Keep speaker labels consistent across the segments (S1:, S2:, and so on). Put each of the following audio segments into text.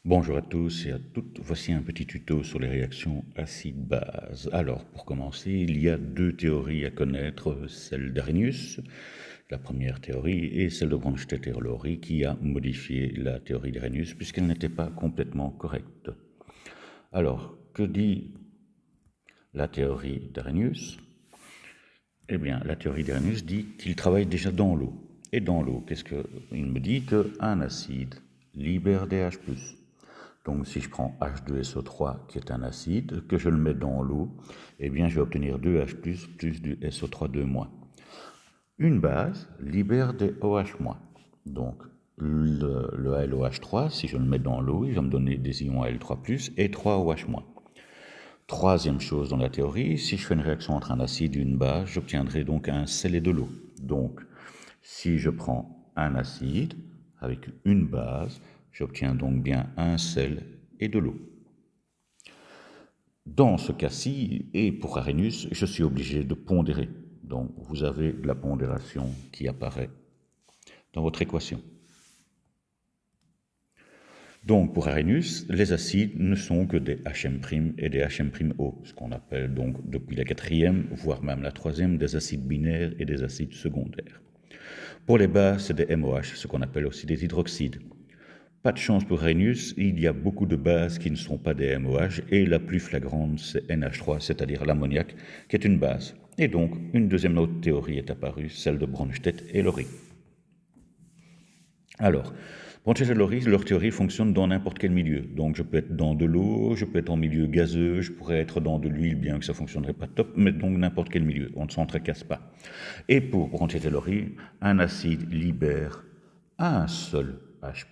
S1: Bonjour à tous et à toutes, voici un petit tuto sur les réactions acide-base. Alors, pour commencer, il y a deux théories à connaître, celle d'Arrhenius, la première théorie, et celle de Bronsted-Lowry qui a modifié la théorie d'Arrhenius puisqu'elle n'était pas complètement correcte. Alors, que dit la théorie d'Arrhenius? Eh bien, la théorie d'Arrhenius dit qu'il travaille déjà dans l'eau. Et dans l'eau, qu'est-ce qu'il me dit? Qu'un acide libère des H+. Donc si je prends H2SO3 qui est un acide, que je le mets dans l'eau, eh bien je vais obtenir 2H+, plus du SO3 2-. Une base libère des OH-. Donc le ALOH3, si je le mets dans l'eau, il va me donner des ions Al3+, et 3 OH-. Troisième chose dans la théorie, si je fais une réaction entre un acide et une base, j'obtiendrai donc un sel et de l'eau. Donc si je prends un acide avec une base, j'obtiens donc bien un sel et de l'eau. Dans ce cas-ci, et pour Arrhenius, je suis obligé de pondérer. Donc vous avez de la pondération qui apparaît dans votre équation. Donc pour Arrhenius, les acides ne sont que des HM' et des HM'O, ce qu'on appelle donc depuis la quatrième, voire même la troisième, des acides binaires et des acides secondaires. Pour les bases, c'est des MOH, ce qu'on appelle aussi des hydroxydes. Pas de chance pour Arrhenius, il y a beaucoup de bases qui ne sont pas des MOH, et la plus flagrante, c'est NH3, c'est-à-dire l'ammoniac, qui est une base. Et donc, une deuxième autre théorie est apparue, celle de Bronsted et Lowry. Alors, Bronsted et Lowry, leur théorie fonctionne dans n'importe quel milieu. Donc, je peux être dans de l'eau, je peux être en milieu gazeux, je pourrais être dans de l'huile, bien que ça ne fonctionnerait pas top, mais donc n'importe quel milieu, on ne s'entrecasse pas. Et pour Bronsted et Lowry, un acide libère un seul H+.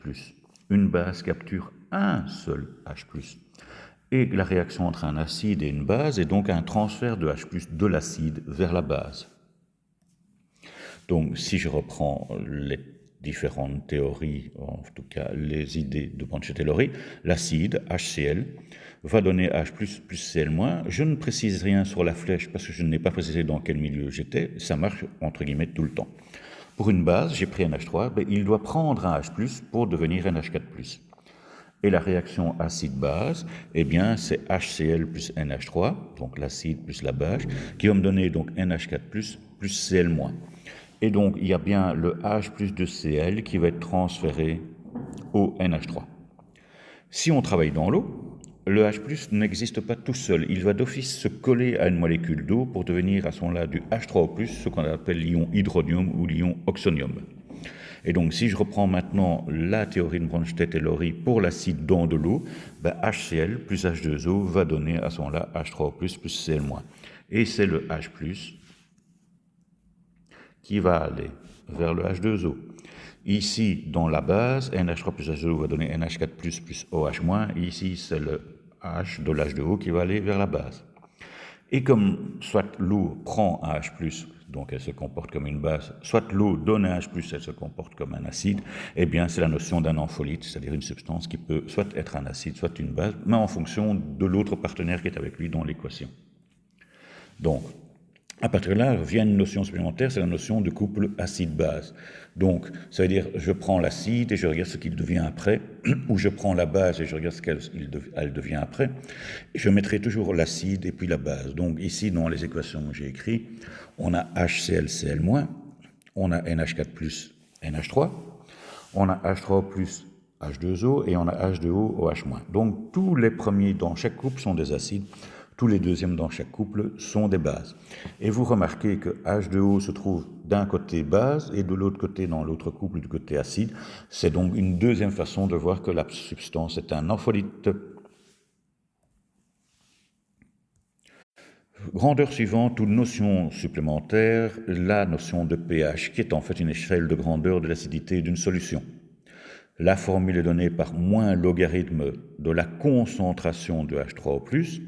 S1: Une base capture un seul H+. Et la réaction entre un acide et une base est donc un transfert de H+, de l'acide vers la base. Donc, si je reprends les différentes théories, en tout cas les idées de Bronsted et Lowry, l'acide, HCl, va donner H+, plus Cl-. Je ne précise rien sur la flèche parce que je n'ai pas précisé dans quel milieu j'étais, ça marche entre guillemets tout le temps. Pour une base, j'ai pris NH3, ben, il doit prendre un H+, pour devenir NH4+. Et la réaction acide-base, eh bien, c'est HCl plus NH3, donc l'acide plus la base, qui va me donner donc NH4+, plus Cl-. Et donc, il y a bien le H plus de Cl qui va être transféré au NH3. Si on travaille dans l'eau, le H+, n'existe pas tout seul. Il va d'office se coller à une molécule d'eau pour devenir à ce moment-là du H3O+, ce qu'on appelle l'ion hydronium ou l'ion oxonium. Et donc, si je reprends maintenant la théorie de Bronsted et Lowry pour l'acide dans de l'eau, ben HCl plus H2O va donner à ce moment-là H3O+, plus Cl-. Et c'est le H+, qui va aller vers le H2O. Ici, dans la base, NH3 plus H2O va donner NH4+, plus OH-. Ici, c'est le H de l'H2O qui va aller vers la base. Et comme soit l'eau prend un H+, donc elle se comporte comme une base, soit l'eau donne un H+, elle se comporte comme un acide, eh bien c'est la notion d'un ampholyte, c'est-à-dire une substance qui peut soit être un acide, soit une base, mais en fonction de l'autre partenaire qui est avec lui dans l'équation. Donc, à partir de là vient une notion supplémentaire, c'est la notion de couple acide-base. Donc, ça veut dire, je prends l'acide et je regarde ce qu'il devient après, ou je prends la base et je regarde ce qu'elle devient après. Et je mettrai toujours l'acide et puis la base. Donc, ici, dans les équations que j'ai écrites, on a HCl, on a NH4+, NH3, on a H3O+, H2O, et on a H2O, OH-. Donc, tous les premiers dans chaque couple sont des acides. Tous les deuxièmes dans chaque couple sont des bases. Et vous remarquez que H2O se trouve d'un côté base et de l'autre côté dans l'autre couple du côté acide. C'est donc une deuxième façon de voir que la substance est un ampholyte. Grandeur suivante ou notion supplémentaire, la notion de pH, qui est en fait une échelle de grandeur de l'acidité d'une solution. La formule est donnée par moins logarithme de la concentration de H3O+.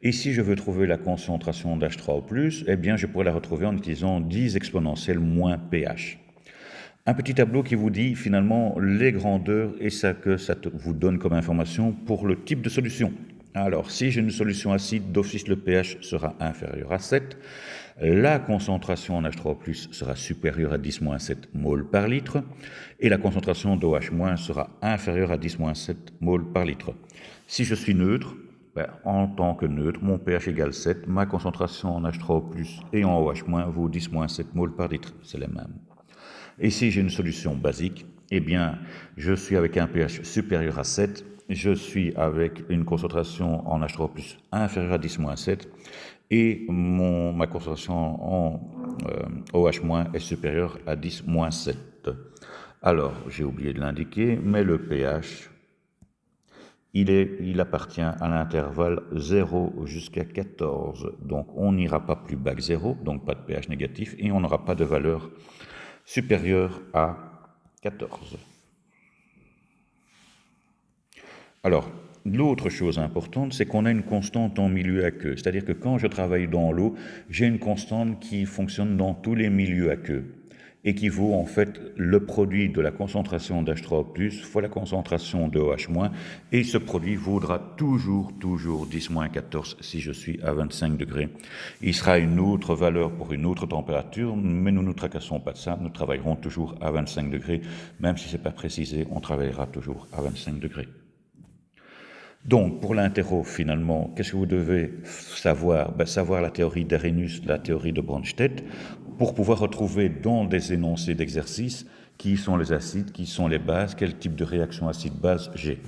S1: Et si je veux trouver la concentration d'H3O+, eh bien, je pourrais la retrouver en utilisant 10 exponentielle moins pH. Un petit tableau qui vous dit finalement les grandeurs et ça que ça vous donne comme information pour le type de solution. Alors, si j'ai une solution acide, d'office le pH sera inférieur à 7. La concentration en H3+ sera supérieure à 10-7 moles par litre et la concentration d'OH- sera inférieure à 10-7 moles par litre. Si je suis neutre, en tant que neutre, mon pH égale 7, ma concentration en H3+ et en OH- vaut 10-7 moles par litre, c'est les mêmes. Et si j'ai une solution basique, eh bien, je suis avec un pH supérieur à 7, je suis avec une concentration en H3+ inférieure à 10-7 et ma concentration en OH- est supérieure à 10-7. Alors, j'ai oublié de l'indiquer, mais le pH, il appartient à l'intervalle 0 jusqu'à 14. Donc, on n'ira pas plus bas que 0, donc pas de pH négatif, et on n'aura pas de valeur supérieure à 14. Alors, l'autre chose importante, c'est qu'on a une constante en milieu aqueux. C'est-à-dire que quand je travaille dans l'eau, j'ai une constante qui fonctionne dans tous les milieux aqueux et qui vaut en fait le produit de la concentration d'H3+ fois la concentration de OH-, et ce produit vaudra toujours 10-14 si je suis à 25 degrés. Il sera une autre valeur pour une autre température, mais nous ne nous tracassons pas de ça, nous travaillerons toujours à 25 degrés, même si ce n'est pas précisé, on travaillera toujours à 25 degrés. Donc, pour l'interro, finalement, qu'est-ce que vous devez savoir? Savoir la théorie d'Arrhenius, la théorie de Bronsted, pour pouvoir retrouver dans des énoncés d'exercice qui sont les acides, qui sont les bases, quel type de réaction acide-base j'ai.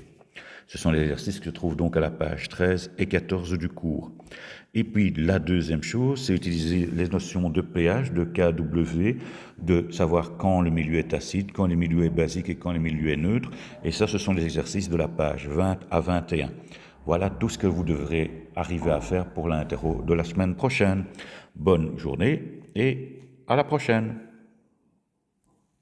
S1: Ce sont les exercices que je trouve donc à la page 13 et 14 du cours. Et puis la deuxième chose, c'est utiliser les notions de pH, de KW, de savoir quand le milieu est acide, quand le milieu est basique et quand le milieu est neutre. Et ça, ce sont les exercices de la page 20 à 21. Voilà tout ce que vous devrez arriver à faire pour l'interro de la semaine prochaine. Bonne journée et à la prochaine.